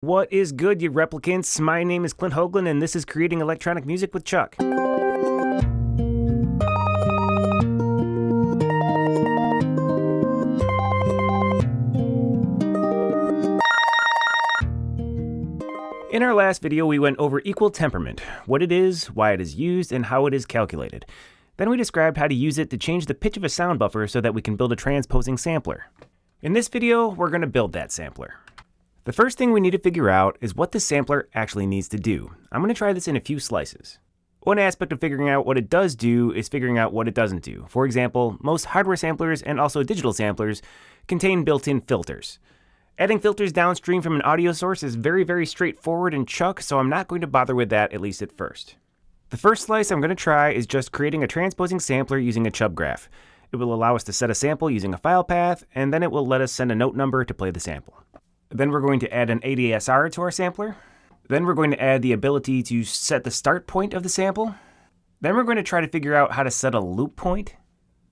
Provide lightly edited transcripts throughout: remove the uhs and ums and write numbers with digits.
What is good, you replicants? My name is Clint Hoagland, and this is Creating Electronic Music with ChucK. In our last video, we went over equal temperament, what it is, why it is used, and how it is calculated. Then we described how to use it to change the pitch of a sound buffer so that we can build a transposing sampler. In this video, we're going to build that sampler. The first thing we need to figure out is what the sampler actually needs to do. I'm going to try this in a few slices. One aspect of figuring out what it does do is figuring out what it doesn't do. For example, most hardware samplers and also digital samplers contain built-in filters. Adding filters downstream from an audio source is very straightforward in ChucK, so I'm not going to bother with that, at least at first. The first slice I'm going to try is just creating a transposing sampler using a Chugraph. It will allow us to set a sample using a file path, and then it will let us send a note number to play the sample. Then we're going to add an ADSR to our sampler. Then we're going to add the ability to set the start point of the sample. Then we're going to try to figure out how to set a loop point.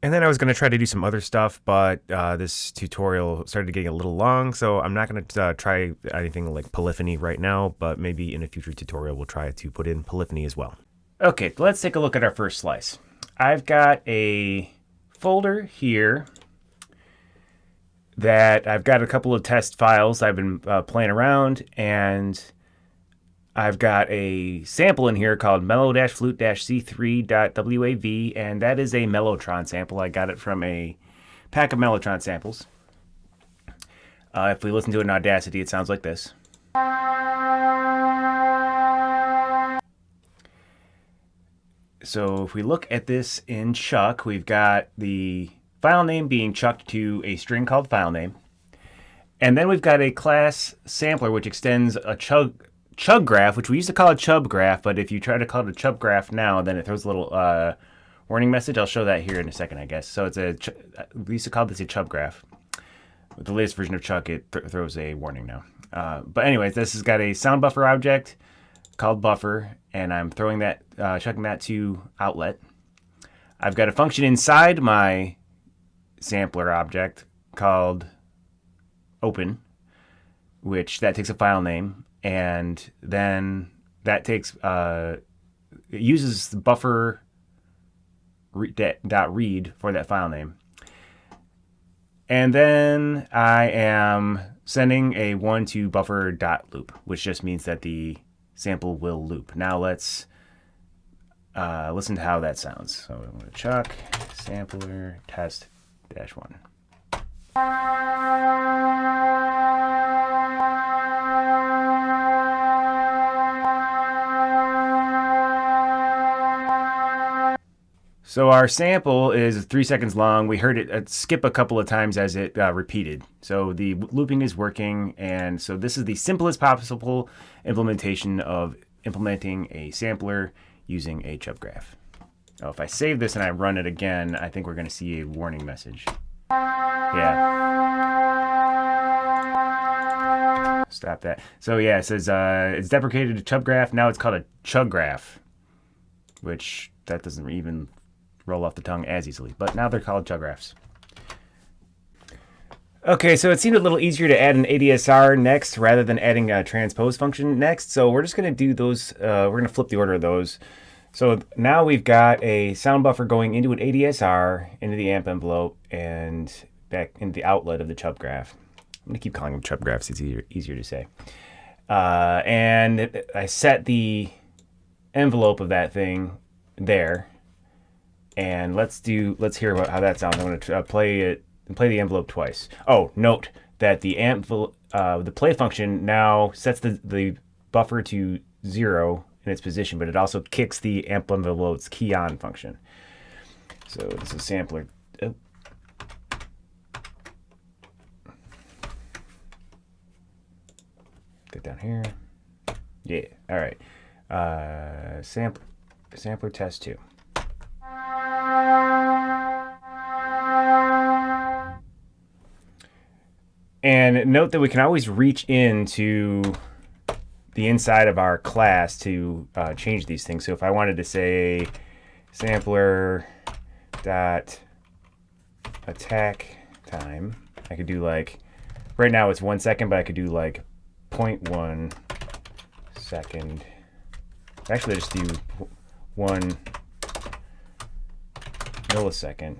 And then I was going to try to do some other stuff, but this tutorial started getting a little long, so I'm not going to try anything like polyphony right now, but maybe in a future tutorial we'll try to put in polyphony as well. Okay, let's take a look at our first slice. I've got a folder here that I've got a couple of test files I've been playing around, and I've got a sample in here called mellow-flute-c3.wav, and that is a Mellotron sample. I got it from a pack of Mellotron samples. If we listen to it in Audacity, it sounds like this. So if we look at this in ChucK, we've got the file name being chucked to a string called file name. And then we've got a class sampler which extends a Chugraph, which we used to call a Chugraph, but if you try to call it a Chugraph now, then it throws a little warning message. I'll show that here in a second, I guess. So it's we used to call this a Chugraph. With the latest version of ChucK, it throws a warning now. But anyways, this has got a sound buffer object called buffer, and I'm throwing that, chucking that to outlet. I've got a function inside my sampler object called open, which that takes a file name, and then that takes it uses the buffer dot read for that file name. And then I am sending a 1 to buffer dot loop, which just means that the sample will loop. Now let's listen to how that sounds. So I'm going to ChucK sampler test -1. So our sample is 3 seconds long. We heard it skip a couple of times as it repeated. So the looping is working, and so this is the simplest possible implementation of implementing a sampler using a Chugraph. Now, if I save this and I run it again, I think we're going to see a warning message. Yeah. Stop that. So yeah, it says it's deprecated to Chugraph. Now it's called a Chugraph, which that doesn't even roll off the tongue as easily. But now they're called Chugraphs. Okay, so it seemed a little easier to add an ADSR next rather than adding a transpose function next. So we're just going to do those. We're going to flip the order of those. So now we've got a sound buffer going into an ADSR, into the amp envelope, and back into the outlet of the Chugraph. I'm going to keep calling them Chugraphs. It's easier to say. And I set the envelope of that thing there. And let's hear how that sounds. I'm going to play the envelope twice. Oh, note that the the play function now sets the buffer to 0 in its position, but it also kicks the amp envelope's key on function. So this is sampler. Oh. Get down here. Yeah. All right. Sampler test 2. And note that we can always reach into the inside of our class to change these things. So if I wanted to say sampler dot attack time, I could do like, right now it's 1 second, but I could do like 0.1 second. Actually, just do 1 millisecond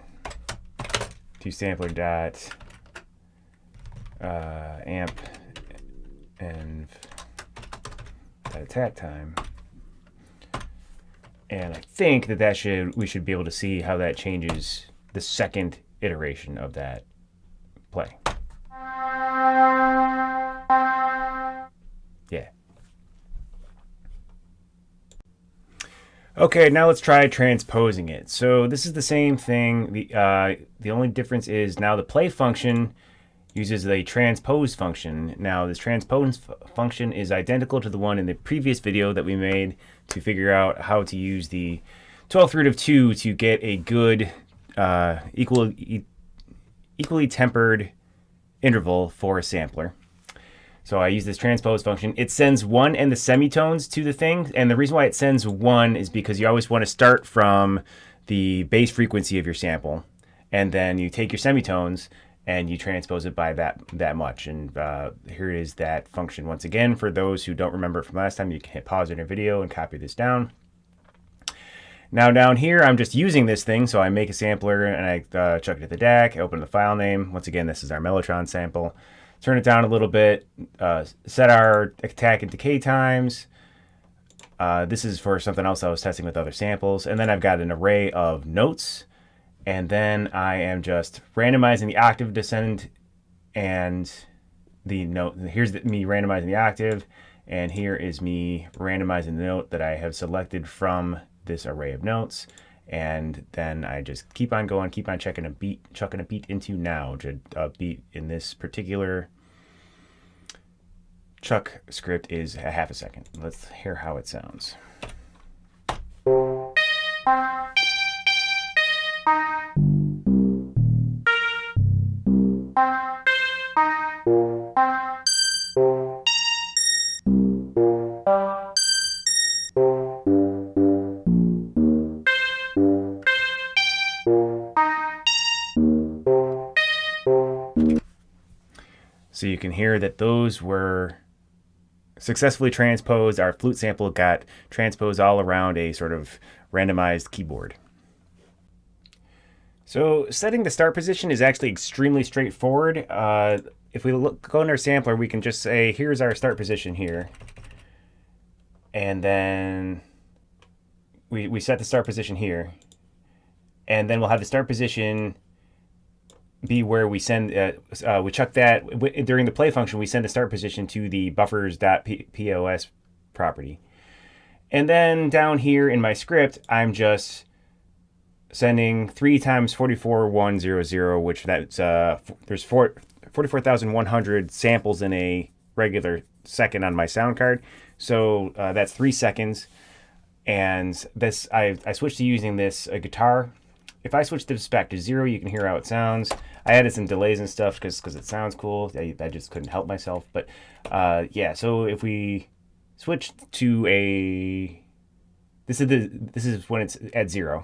to sampler dot amp and attack time. And I think that we should be able to see how that changes the second iteration of that play. Yeah. Okay, now let's try transposing it. So this is the same thing. The only difference is now the play function uses the transpose function. Now this transpose function is identical to the one in the previous video that we made to figure out how to use the 12th root of 2 to get a good equally tempered interval for a sampler. So I use this transpose function. It sends 1 and the semitones to the thing, and the reason why it sends 1 is because you always want to start from the base frequency of your sample, and then you take your semitones and you transpose it by that much. And here is that function once again. For those who don't remember it from last time, you can hit pause in your video and copy this down. Now down here, I'm just using this thing. So I make a sampler and I chuck it at the DAC, I open the file name. Once again, this is our Mellotron sample. Turn it down a little bit, set our attack and decay times. This is for something else I was testing with other samples. And then I've got an array of notes. And then I am just randomizing the octave descend and the note. Here's me randomizing the octave. And here is me randomizing the note that I have selected from this array of notes. And then I just keep on going, keep on chucking a beat into now. A beat in this particular ChucK script is a half a second. Let's hear how it sounds. So you can hear that those were successfully transposed. Our flute sample got transposed all around a sort of randomized keyboard. So setting the start position is actually extremely straightforward. If we go in our sampler, we can just say, here's our start position here. And then we set the start position here. And then we'll have the start position be where we send, we chuck that, during the play function, we send the start position to the buffers.pos property. And then down here in my script, I'm just sending 3 times 44,100, which that's, there's 44,100 samples in a regular second on my sound card. So that's 3 seconds. And this, I switched to using this guitar. If I switch this back to 0, you can hear how it sounds. I added some delays and stuff because it sounds cool. I just couldn't help myself. But yeah, so if we switch to a, this is when it's at 0.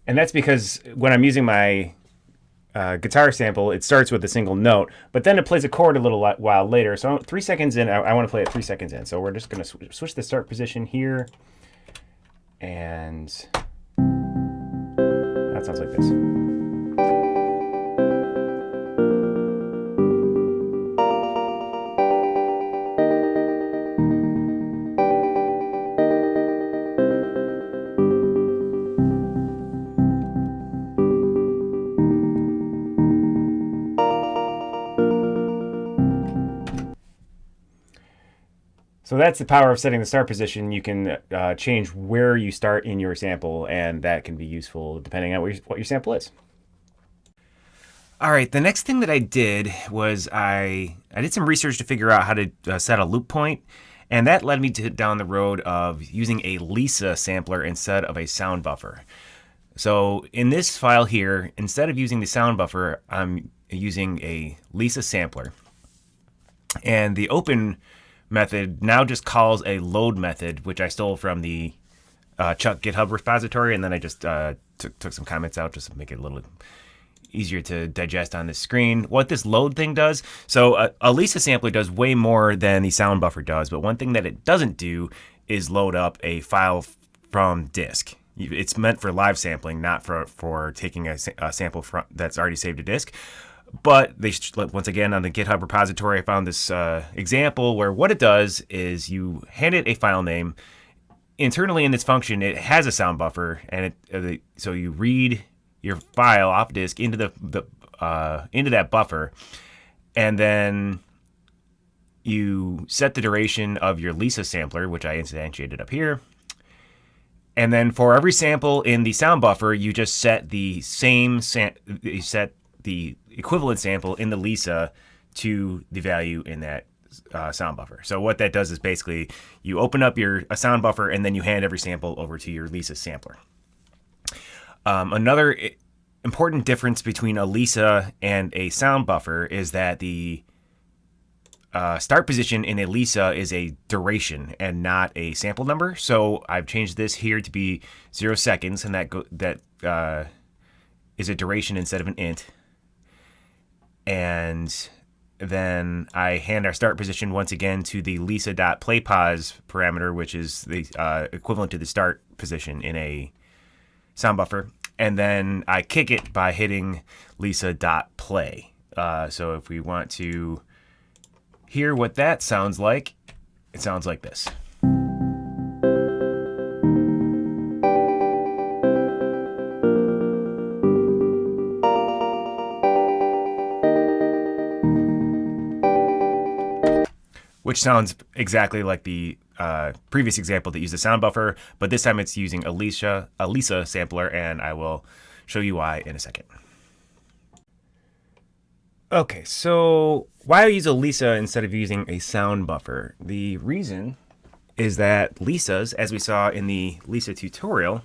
And that's because when I'm using my guitar sample, it starts with a single note, but then it plays a chord a little while later. So 3 seconds in, I want to play it 3 seconds in. So we're just going to switch the start position here. And that sounds like this. So that's the power of setting the start position. You can change where you start in your sample, and that can be useful depending on what your sample is. All right, the next thing that I did was I did some research to figure out how to set a loop point, and that led me down the road of using a Lisa sampler instead of a sound buffer. So in this file here, instead of using the sound buffer, I'm using a Lisa sampler. And the open method now just calls a load method, which I stole from the ChucK GitHub repository, and then I just took some comments out just to make it a little easier to digest on this screen. What this load thing does, so a Lisa sampler does way more than the SndBuffer does, but one thing that it doesn't do is load up a file from disk. It's meant for live sampling, not for taking a sample that's already saved to disk. But once again, on the GitHub repository, I found this example where what it does is you hand it a file name. Internally in this function, it has a SndBuffer, and so you read your file off disk into into that buffer, and then you set the duration of your Lisa sampler, which I instantiated up here. And then for every sample in the SndBuffer, you just set the the equivalent sample in the Lisa to the value in that SndBuffer. So what that does is basically you open up a SndBuffer and then you hand every sample over to your Lisa sampler. Another important difference between a Lisa and a SndBuffer is that the start position in a Lisa is a duration and not a sample number. So I've changed this here to be 0 seconds, and that is a duration instead of an int. And then I hand our start position once again to the Lisa.playPause parameter, which is the equivalent to the start position in a SndBuffer. And then I kick it by hitting Lisa.play. So if we want to hear what that sounds like, it sounds like this. Which sounds exactly like the previous example that used a SndBuffer, but this time it's using a Lisa sampler, and I will show you why in a second. Okay, so why I use a Lisa instead of using a SndBuffer? The reason is that Lisas, as we saw in the Lisa tutorial,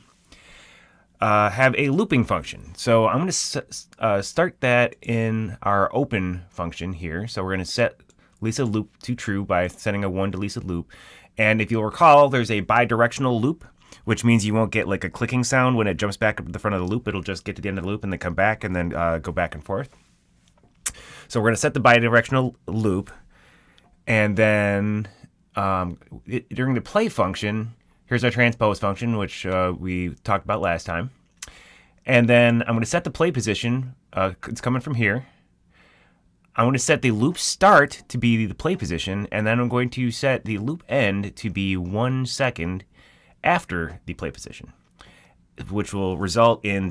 have a looping function. So I'm going to start that in our open function here. So we're going to set Lisa loop to true by setting a 1 to Lisa loop. And if you'll recall, there's a bidirectional loop, which means you won't get like a clicking sound when it jumps back up to the front of the loop. It'll just get to the end of the loop and then come back and then go back and forth. So we're going to set the bidirectional loop, and then during the play function, here's our transpose function, which we talked about last time. And then I'm going to set the play position. It's coming from here. I'm going to set the loop start to be the play position, and then I'm going to set the loop end to be 1 second after the play position, which will result in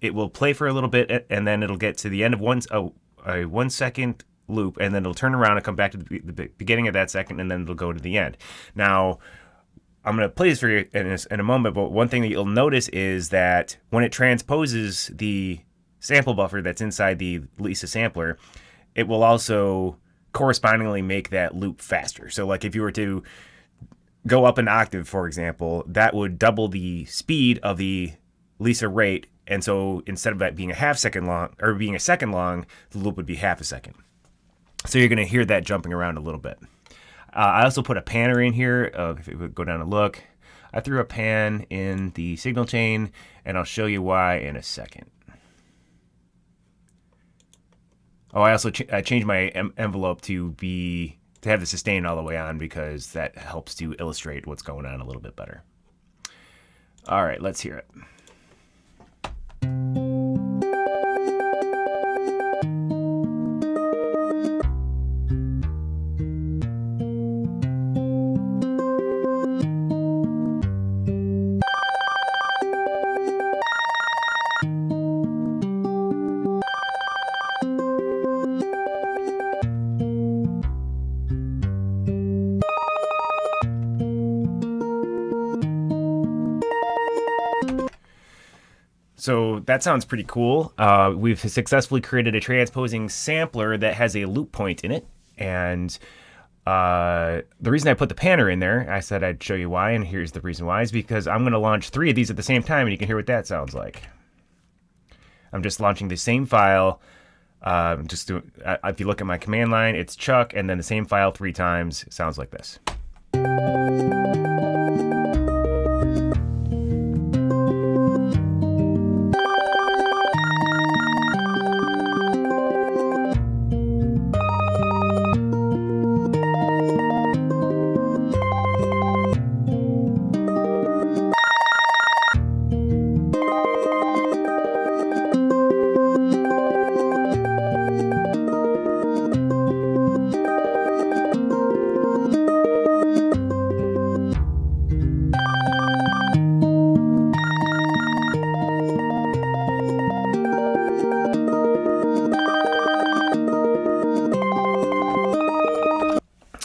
it will play for a little bit, and then it'll get to the end of a 1 second loop, and then it'll turn around and come back to the beginning of that second, and then it'll go to the end. Now, I'm going to play this for you in a moment, but one thing that you'll notice is that when it transposes the sample buffer that's inside the Lisa sampler, it will also correspondingly make that loop faster. So like if you were to go up an octave, for example, that would double the speed of the Lisa rate. And so instead of that being a half second long, or being a second long, the loop would be half a second. So you're going to hear that jumping around a little bit. I also put a panner in here. If you would go down and look, I threw a pan in the signal chain, and I'll show you why in a second. Oh, I also I changed my envelope to have the sustain all the way on, because that helps to illustrate what's going on a little bit better. All right, let's hear it. So that sounds pretty cool. We've successfully created a transposing sampler that has a loop point in it. And the reason I put the panner in there, I said I'd show you why, and here's the reason why, is because I'm going to launch 3 of these at the same time, and you can hear what that sounds like. I'm just launching the same file If you look at my command line, it's ChucK and then the same file 3 times. It sounds like this.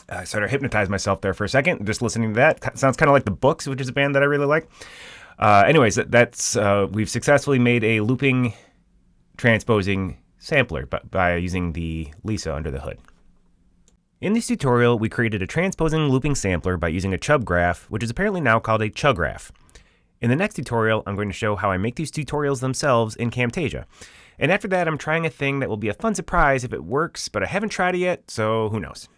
I sort of hypnotized myself there for a second, just listening to that. Sounds kind of like The Books, which is a band that I really like. Anyways, we've successfully made a looping transposing sampler by using the Lisa under the hood. In this tutorial, we created a transposing looping sampler by using a Chugraph, which is apparently now called a Chugraph. In the next tutorial, I'm going to show how I make these tutorials themselves in Camtasia. And after that, I'm trying a thing that will be a fun surprise if it works, but I haven't tried it yet, so who knows.